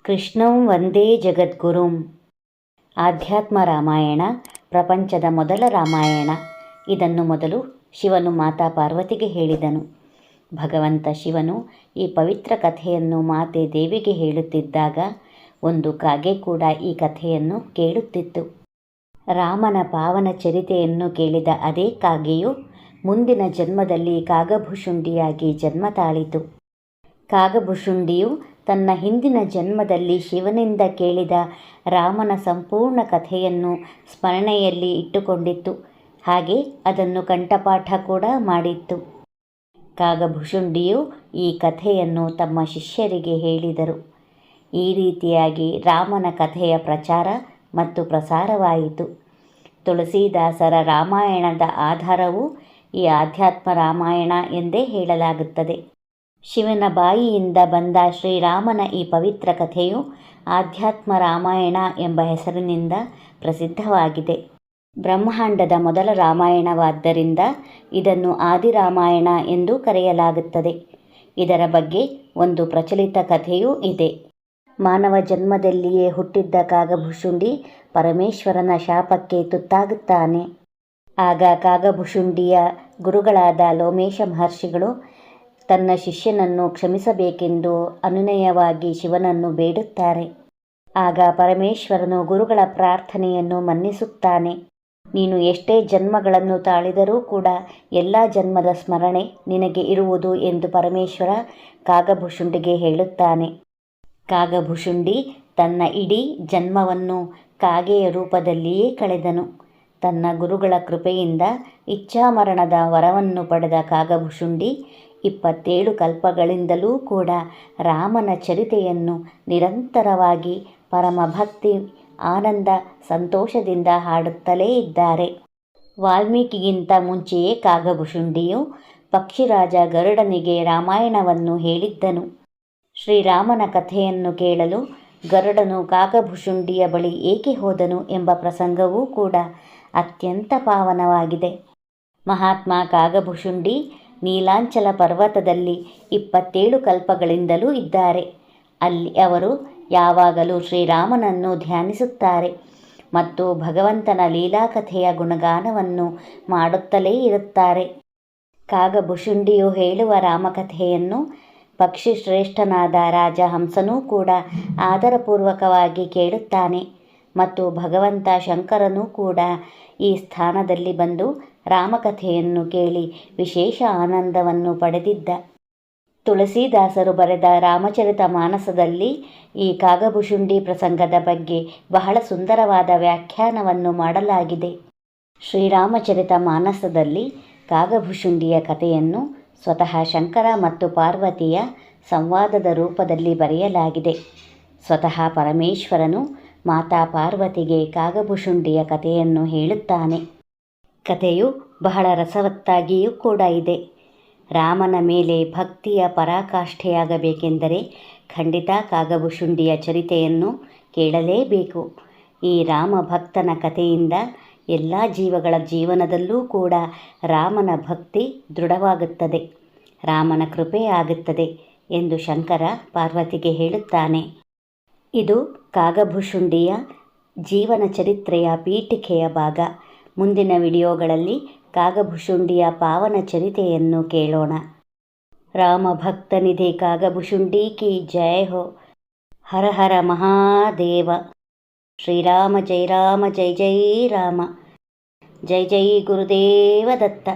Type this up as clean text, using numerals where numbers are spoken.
ಕೃಷ್ಣಂ ವಂದೇ ಜಗದ್ಗುರುಂ. ಆಧ್ಯಾತ್ಮ ರಾಮಾಯಣ ಪ್ರಪಂಚದ ಮೊದಲ ರಾಮಾಯಣ. ಇದನ್ನು ಮೊದಲು ಶಿವನು ಮಾತಾ ಪಾರ್ವತಿಗೆ ಹೇಳಿದನು. ಭಗವಂತ ಶಿವನು ಈ ಪವಿತ್ರ ಕಥೆಯನ್ನು ಮಾತೆ ದೇವಿಗೆ ಹೇಳುತ್ತಿದ್ದಾಗ ಒಂದು ಕಾಗೆ ಕೂಡ ಈ ಕಥೆಯನ್ನು ಕೇಳುತ್ತಿತ್ತು. ರಾಮನ ಪಾವನ ಚರಿತೆಯನ್ನು ಕೇಳಿದ ಅದೇ ಕಾಗೆಯು ಮುಂದಿನ ಜನ್ಮದಲ್ಲಿ ಕಾಗಭುಷುಂಡಿಯಾಗಿ ಜನ್ಮ ತಾಳಿತು. ಕಾಗಭುಷುಂಡಿಯು ತನ್ನ ಹಿಂದಿನ ಜನ್ಮದಲ್ಲಿ ಶಿವನಿಂದ ಕೇಳಿದ ರಾಮನ ಸಂಪೂರ್ಣ ಕಥೆಯನ್ನು ಸ್ಮರಣೆಯಲ್ಲಿ ಇಟ್ಟುಕೊಂಡಿತ್ತು. ಹಾಗೆ ಅದನ್ನು ಕಂಠಪಾಠ ಕೂಡ ಮಾಡಿತ್ತು. ಕಾಗಭುಷುಂಡಿಯು ಈ ಕಥೆಯನ್ನು ತಮ್ಮ ಶಿಷ್ಯರಿಗೆ ಹೇಳಿದರು. ಈ ರೀತಿಯಾಗಿ ರಾಮನ ಕಥೆಯ ಪ್ರಚಾರ ಮತ್ತು ಪ್ರಸಾರವಾಯಿತು. ತುಳಸೀದಾಸರ ರಾಮಾಯಣದ ಆಧಾರವು ಈ ಆಧ್ಯಾತ್ಮ ರಾಮಾಯಣ ಎಂದೇ ಹೇಳಲಾಗುತ್ತದೆ. ಶಿವನ ಬಾಯಿಯಿಂದ ಬಂದ ಶ್ರೀರಾಮನ ಈ ಪವಿತ್ರ ಕಥೆಯು ಆಧ್ಯಾತ್ಮ ರಾಮಾಯಣ ಎಂಬ ಹೆಸರಿನಿಂದ ಪ್ರಸಿದ್ಧವಾಗಿದೆ. ಬ್ರಹ್ಮಾಂಡದ ಮೊದಲ ರಾಮಾಯಣವಾದ್ದರಿಂದ ಇದನ್ನು ಆದಿರಾಮಾಯಣ ಎಂದು ಕರೆಯಲಾಗುತ್ತದೆ. ಇದರ ಬಗ್ಗೆ ಒಂದು ಪ್ರಚಲಿತ ಕಥೆಯೂ ಇದೆ. ಮಾನವ ಜನ್ಮದಲ್ಲಿಯೇ ಹುಟ್ಟಿದ್ದ ಕಾಗಭುಷುಂಡಿ ಪರಮೇಶ್ವರನ ಶಾಪಕ್ಕೆ ತುತ್ತಾಗುತ್ತಾನೆ. ಆಗ ಕಾಗಭುಷುಂಡಿಯ ಗುರುಗಳಾದ ಲೋಮೇಶ ಮಹರ್ಷಿಗಳು ತನ್ನ ಶಿಷ್ಯನನ್ನು ಕ್ಷಮಿಸಬೇಕೆಂದು ಅನುನಯವಾಗಿ ಶಿವನನ್ನು ಬೇಡುತ್ತಾರೆ. ಆಗ ಪರಮೇಶ್ವರನು ಗುರುಗಳ ಪ್ರಾರ್ಥನೆಯನ್ನು ಮನ್ನಿಸುತ್ತಾನೆ. ನೀನು ಎಷ್ಟೇ ಜನ್ಮಗಳನ್ನು ತಾಳಿದರೂ ಕೂಡ ಎಲ್ಲ ಜನ್ಮದ ಸ್ಮರಣೆ ನಿನಗೆ ಇರುವುದು ಎಂದು ಪರಮೇಶ್ವರ ಕಾಗಭುಷುಂಡಿಗೆ ಹೇಳುತ್ತಾನೆ. ಕಾಗಭುಷುಂಡಿ ತನ್ನ ಇಡೀ ಜನ್ಮವನ್ನು ಕಾಗೆಯ ರೂಪದಲ್ಲಿಯೇ ಕಳೆದನು. ತನ್ನ ಗುರುಗಳ ಕೃಪೆಯಿಂದ ಇಚ್ಛಾಮರಣದ ವರವನ್ನು ಪಡೆದ ಕಾಗಭುಷುಂಡಿ 27 ಕಲ್ಪಗಳಿಂದಲೂ ಕೂಡ ರಾಮನ ಚರಿತೆಯನ್ನು ನಿರಂತರವಾಗಿ ಪರಮಭಕ್ತಿ, ಆನಂದ, ಸಂತೋಷದಿಂದ ಹಾಡುತ್ತಲೇ ಇದ್ದಾರೆ. ವಾಲ್ಮೀಕಿಗಿಂತ ಮುಂಚೆಯೇ ಕಾಗಭುಷುಂಡಿಯು ಪಕ್ಷಿರಾಜ ಗರುಡನಿಗೆ ರಾಮಾಯಣವನ್ನು ಹೇಳಿದ್ದನು. ಶ್ರೀರಾಮನ ಕಥೆಯನ್ನು ಕೇಳಲು ಗರುಡನು ಕಾಗಭುಷುಂಡಿಯ ಬಳಿ ಏಕೆ ಹೋದನು ಎಂಬ ಪ್ರಸಂಗವೂ ಕೂಡ ಅತ್ಯಂತ ಪಾವನವಾಗಿದೆ. ಮಹಾತ್ಮ ಕಾಗಭುಷುಂಡಿ ನೀಲಾಂಚಲ ಪರ್ವತದಲ್ಲಿ 27 ಕಲ್ಪಗಳಿಂದಲೂ ಇದ್ದಾರೆ. ಅಲ್ಲಿ ಅವರು ಯಾವಾಗಲೂ ಶ್ರೀರಾಮನನ್ನು ಧ್ಯಾನಿಸುತ್ತಾರೆ ಮತ್ತು ಭಗವಂತನ ಲೀಲಾಕಥೆಯ ಗುಣಗಾನವನ್ನು ಮಾಡುತ್ತಲೇ ಇರುತ್ತಾರೆ. ಕಾಗಭುಷುಂಡಿಯು ಹೇಳುವ ರಾಮಕಥೆಯನ್ನು ಪಕ್ಷಿಶ್ರೇಷ್ಠನಾದ ರಾಜ ಹಂಸನೂ ಕೂಡ ಆದರಪೂರ್ವಕವಾಗಿ ಕೇಳುತ್ತಾನೆ ಮತ್ತು ಭಗವಂತ ಶಂಕರನೂ ಕೂಡ ಈ ಸ್ಥಾನದಲ್ಲಿ ಬಂದು ರಾಮಕಥೆಯನ್ನು ಕೇಳಿ ವಿಶೇಷ ಆನಂದವನ್ನು ಪಡೆದಿದ್ದ. ತುಳಸೀದಾಸರು ಬರೆದ ರಾಮಚರಿತ ಮಾನಸದಲ್ಲಿ ಈ ಕಾಗಭುಷುಂಡಿ ಪ್ರಸಂಗದ ಬಗ್ಗೆ ಬಹಳ ಸುಂದರವಾದ ವ್ಯಾಖ್ಯಾನವನ್ನು ಮಾಡಲಾಗಿದೆ. ಶ್ರೀರಾಮಚರಿತ ಮಾನಸದಲ್ಲಿ ಕಾಗಭುಷುಂಡಿಯ ಕಥೆಯನ್ನು ಸ್ವತಃ ಶಂಕರ ಮತ್ತು ಪಾರ್ವತಿಯ ಸಂವಾದದ ರೂಪದಲ್ಲಿ ಬರೆಯಲಾಗಿದೆ. ಸ್ವತಃ ಪರಮೇಶ್ವರನು ಮಾತಾ ಪಾರ್ವತಿಗೆ ಕಾಗಭುಷುಂಡಿಯ ಕಥೆಯನ್ನು ಹೇಳುತ್ತಾನೆ. ಕಥೆಯು ಬಹಳ ರಸವತ್ತಾಗಿಯೂ ಕೂಡ ಇದೆ. ರಾಮನ ಮೇಲೆ ಭಕ್ತಿಯ ಪರಾಕಾಷ್ಠೆಯಾಗಬೇಕೆಂದರೆ ಖಂಡಿತ ಕಾಗಭುಷುಂಡಿಯ ಚರಿತೆಯನ್ನು ಕೇಳಲೇಬೇಕು. ಈ ರಾಮ ಭಕ್ತನ ಕಥೆಯಿಂದ ಎಲ್ಲ ಜೀವಗಳ ಜೀವನದಲ್ಲೂ ಕೂಡ ರಾಮನ ಭಕ್ತಿ ದೃಢವಾಗುತ್ತದೆ, ರಾಮನ ಕೃಪೆ ಆಗುತ್ತದೆ ಎಂದು ಶಂಕರ ಪಾರ್ವತಿಗೆ ಹೇಳುತ್ತಾನೆ. ಇದು ಕಾಗಭುಷುಂಡಿಯ ಜೀವನ ಚರಿತ್ರೆಯ ಪೀಠಿಕೆಯ ಭಾಗ. ಮುಂದಿನ ವಿಡಿಯೋಗಳಲ್ಲಿ ಕಾಗಭುಷುಂಡಿಯ ಪಾವನ ಚರಿತೆಯನ್ನು ಕೇಳೋಣ. ರಾಮ ಭಕ್ತನಿಧಿ ಕಾಗಭುಷುಂಡಿ ಕಿ ಜಯ ಹೋ. ಹರ ಹರ ಮಹಾದೇವ. ಶ್ರೀರಾಮ ಜಯ ರಾಮ ಜೈ ಜೈ ರಾಮ. ಜೈ ಜೈ ಗುರುದೇವ ದತ್ತ.